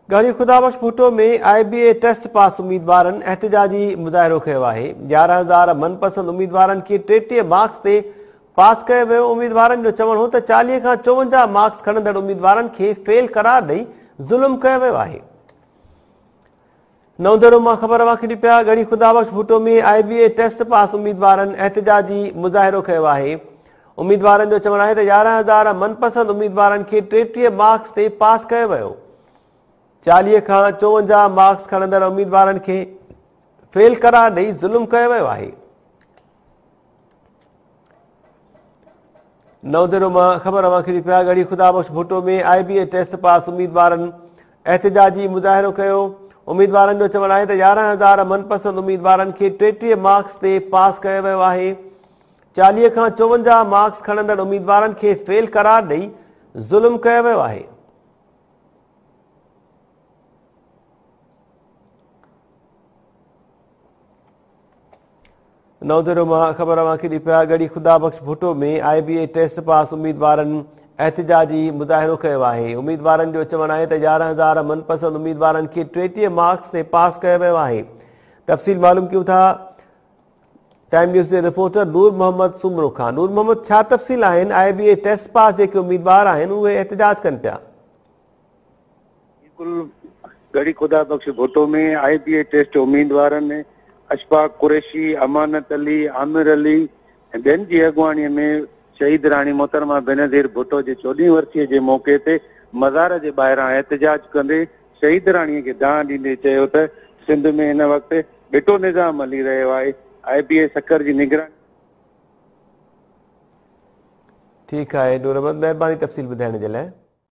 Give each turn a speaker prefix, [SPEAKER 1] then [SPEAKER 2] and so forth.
[SPEAKER 1] गढ़ी खुदाबख्श भुट्टो में IBA test pass उम्मीदवारनि एहतजाजी मुज़ाहिरो कयो आहे। 11,000 मनपसंद उम्मीदवारनि खे 33 मार्क्स ते पास कयो वियो। उम्मीदवारनि जो चवणु हो त 40 खां 54 मार्क्स खणंदड़ उम्मीदवारनि खे फेल करार ॾेई ज़ुल्म कयो वियो आहे। नवदरो मां ख़बर वाखिड़ी पिया। गढ़ी खुदाबख्श भुट्टो में IBA टेस्ट पास उम्मीदवारनि एहतजाजी मुज़ाहिरो कयो आहे। उम्मीदवारनि जो चवणु आहे त 11,000 मनपसंद उम्मीदवारनि खे 33 मार्क्स ते पास कयो वियो। 40 खां 54 मार्क्स खणंदड़ उम्मीदवारनि खे फेल करार ॾेई ज़ुल्म कयो वियो आहे। नवदरो मां ख़बर वाखिड़ी पिया। गढ़ी खुदाबख्श भुट्टो में IBA टेस्ट पास उम्मीदवारनि एहतजाजी मुज़ाहिरो कयो। उम्मीदवारनि जो चवणु आहे त 11,000 मनपसंद उम्मीदवारनि खे 33 मार्क्स ते पास कयो वियो आहे। 40 खां 54 मार्क्स खणंदड़ उम्मीदवारनि खे फेल करार ॾेई ज़ुल्म कयो वियो आहे। नवदरो मां ख़बर वाखिड़ी पिया। गढ़ी खुदाबख्श भुट्टो में IBA टेस्ट पास उम्मीदवारनि एहतजाजी मुज़ाहिरो कयो आहे। उम्मीदवारनि जो चवणु आहे त 11,000 मनपसंद उम्मीदवारनि खे 33 मार्क्स ते पास कयो वियो आहे। तफ़सील मालूम कयूं था टाइम न्यूज़ जे रिपोर्टर नूर मोहम्मद सुमरो खां। नूर मोहम्मद, छा तफ़सील आहिनि? IBA टेस्ट पास जेके उम्मीदवार आहिनि उहे एहतजाज कनि पिया।
[SPEAKER 2] बिल्कुल, गढ़ी खुदाबख्श भुट्टो में IBA टेस्ट उम्मीदवारनि अशफाक कुरैशी, अमानत अली, आमिर अली ऐं ॿियनि जी अॻुवाणीअ में शहीद राणी मोहतरमा बेनज़ीर भुट्टो जे 14हीं वर्सीअ जे मौक़े ते मज़ार जे ॿाहिरां एहतजाज कंदे शहीद राणीअ खे दान ॾींदे चयो त सिंध में हिन वक़्तु भिटो निज़ाम हली रहियो आहे। IBA सकर जी निगरानी।
[SPEAKER 1] ठीकु आहे नूर अहमद, महिरबानी तफ़सील ॿुधाइण जे लाइ।